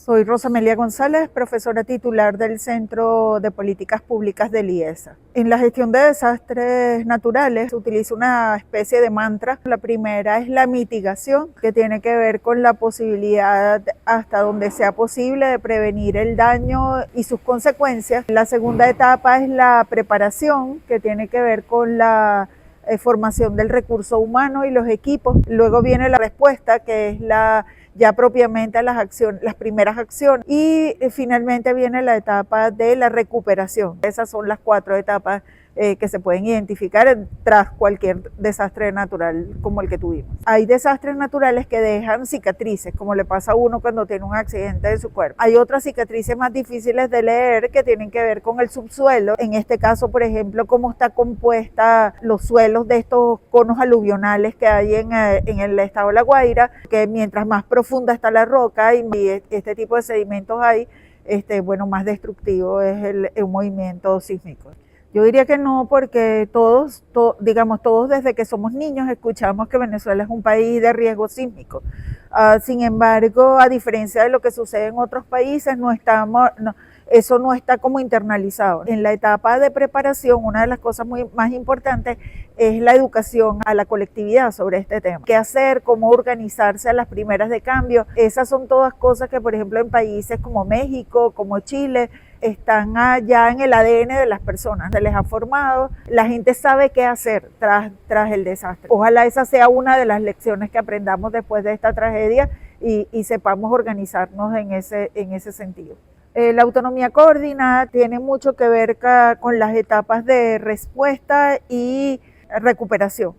Soy Rosamelia González, profesora titular del Centro de Políticas Públicas del IESA. En la gestión de desastres naturales se utiliza una especie de mantra. La primera es la mitigación, que tiene que ver con la posibilidad hasta donde sea posible de prevenir el daño y sus consecuencias. La segunda etapa es la preparación, que tiene que ver con la formación del recurso humano y los equipos. Luego viene la respuesta, que es ya propiamente las acciones, las primeras acciones, y finalmente viene la etapa de la recuperación. Esas son las 4 etapas que se pueden identificar tras cualquier desastre natural como el que tuvimos. Hay desastres naturales que dejan cicatrices, como le pasa a uno cuando tiene un accidente de su cuerpo. Hay otras cicatrices más difíciles de leer que tienen que ver con el subsuelo. En este caso, por ejemplo, cómo está compuesta los suelos de estos conos aluvionales que hay en el estado de La Guaira, que mientras más profunda está la roca y este tipo de sedimentos hay, más destructivo es el movimiento sísmico. Yo diría que no, porque todos desde que somos niños escuchamos que Venezuela es un país de riesgo sísmico. Sin embargo, a diferencia de lo que sucede en otros países, eso no está como internalizado. En la etapa de preparación, una de las cosas más importantes es la educación a la colectividad sobre este tema. ¿Qué hacer? ¿Cómo organizarse a las primeras de cambio? Esas son todas cosas que, por ejemplo, en países como México, como Chile, están ya en el ADN de las personas, se les ha formado, la gente sabe qué hacer tras el desastre. Ojalá esa sea una de las lecciones que aprendamos después de esta tragedia y sepamos organizarnos en ese sentido. La autonomía coordinada tiene mucho que ver con las etapas de respuesta y recuperación,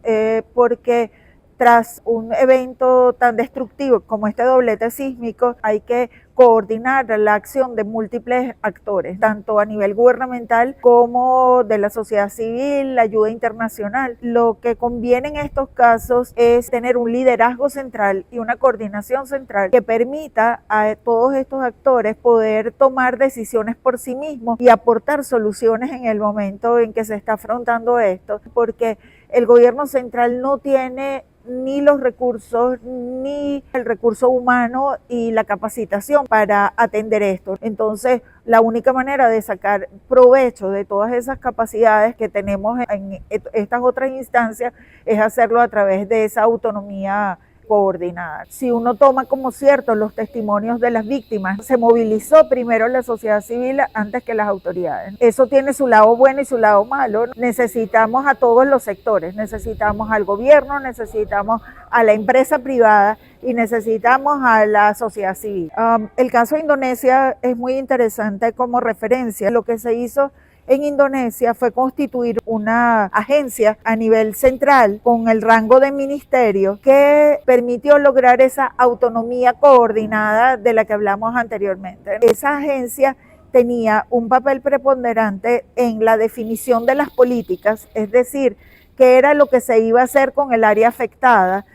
porque tras un evento tan destructivo como este doblete sísmico, hay que coordinar la acción de múltiples actores, tanto a nivel gubernamental como de la sociedad civil, la ayuda internacional. Lo que conviene en estos casos es tener un liderazgo central y una coordinación central que permita a todos estos actores poder tomar decisiones por sí mismos y aportar soluciones en el momento en que se está afrontando esto, porque el gobierno central no tiene ni los recursos, ni el recurso humano y la capacitación para atender esto. Entonces, la única manera de sacar provecho de todas esas capacidades que tenemos en estas otras instancias es hacerlo a través de esa autonomía coordinada. Si uno toma como ciertos los testimonios de las víctimas, se movilizó primero la sociedad civil antes que las autoridades. Eso tiene su lado bueno y su lado malo. Necesitamos a todos los sectores, necesitamos al gobierno, necesitamos a la empresa privada y necesitamos a la sociedad civil. El caso de Indonesia es muy interesante como referencia. Lo que se hizo en Indonesia fue constituir una agencia a nivel central con el rango de ministerio que permitió lograr esa autonomía coordinada de la que hablamos anteriormente. Esa agencia tenía un papel preponderante en la definición de las políticas, es decir, qué era lo que se iba a hacer con el área afectada,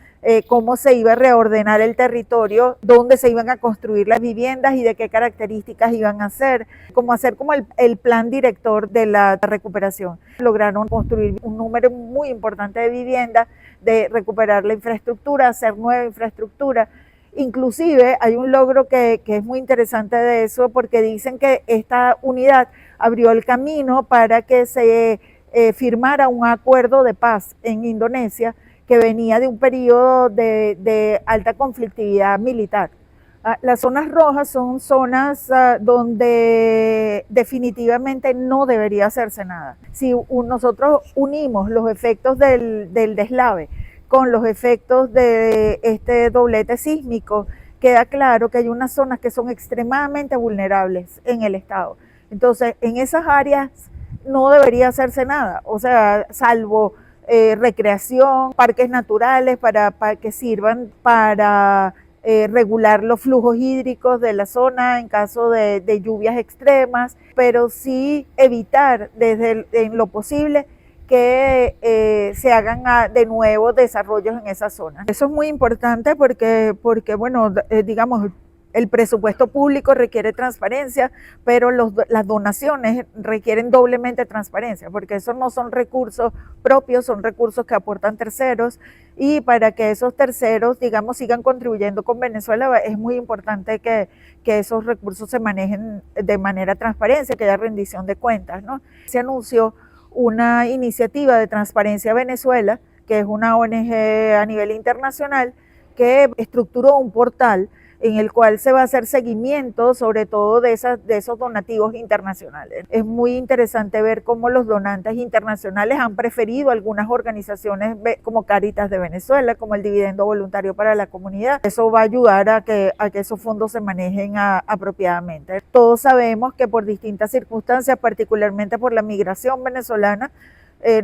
cómo se iba a reordenar el territorio, dónde se iban a construir las viviendas y de qué características iban a ser, cómo hacer como el plan director de la recuperación. Lograron construir un número muy importante de viviendas, de recuperar la infraestructura, hacer nueva infraestructura. Inclusive hay un logro que es muy interesante de eso, porque dicen que esta unidad abrió el camino para que se firmara un acuerdo de paz en Indonesia, que venía de un periodo de alta conflictividad militar. Las zonas rojas son zonas donde definitivamente no debería hacerse nada. Si nosotros unimos los efectos del deslave con los efectos de este doblete sísmico, queda claro que hay unas zonas que son extremadamente vulnerables en el estado. Entonces, en esas áreas no debería hacerse nada, o sea, salvo recreación, parques naturales para que sirvan para regular los flujos hídricos de la zona en caso de lluvias extremas, pero sí evitar en lo posible que se hagan de nuevo desarrollos en esa zona. Eso es muy importante porque bueno, digamos, El presupuesto público requiere transparencia, pero las donaciones requieren doblemente transparencia, porque esos no son recursos propios, son recursos que aportan terceros, y para que esos terceros, digamos, sigan contribuyendo con Venezuela, es muy importante que esos recursos se manejen de manera transparente, que haya rendición de cuentas, ¿no? Se anunció una iniciativa de Transparencia Venezuela, que es una ONG a nivel internacional, que estructuró un portal en el cual se va a hacer seguimiento sobre todo de esos donativos internacionales. Es muy interesante ver cómo los donantes internacionales han preferido algunas organizaciones como Cáritas de Venezuela, como el Dividendo Voluntario para la Comunidad. Eso va a ayudar a que esos fondos se manejen apropiadamente. Todos sabemos que por distintas circunstancias, particularmente por la migración venezolana,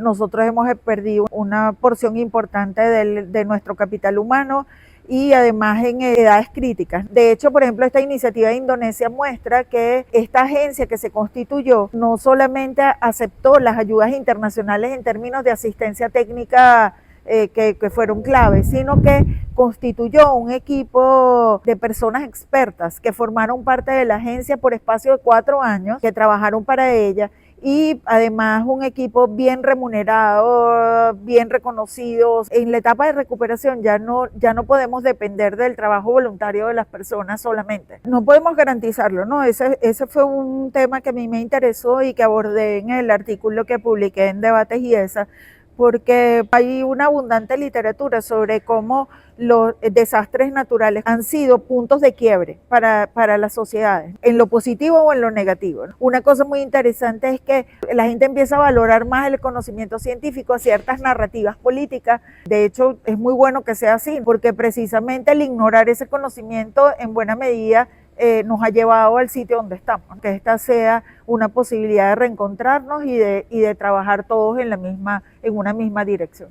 nosotros hemos perdido una porción importante de nuestro capital humano, y además en edades críticas. De hecho, por ejemplo, esta iniciativa de Indonesia muestra que esta agencia que se constituyó no solamente aceptó las ayudas internacionales en términos de asistencia técnica que fueron claves, sino que constituyó un equipo de personas expertas que formaron parte de la agencia por espacio de 4 años, que trabajaron para ella, y además un equipo bien remunerado, bien reconocido. En la etapa de recuperación ya no podemos depender del trabajo voluntario de las personas solamente. No podemos garantizarlo, ¿no? Ese fue un tema que a mí me interesó y que abordé en el artículo que publiqué en Debates y ESA, porque hay una abundante literatura sobre cómo los desastres naturales han sido puntos de quiebre para las sociedades, en lo positivo o en lo negativo. Una cosa muy interesante es que la gente empieza a valorar más el conocimiento científico a ciertas narrativas políticas. De hecho, es muy bueno que sea así, porque precisamente el ignorar ese conocimiento en buena medida nos ha llevado al sitio donde estamos, que esta sea una posibilidad de reencontrarnos y de trabajar todos en una misma dirección.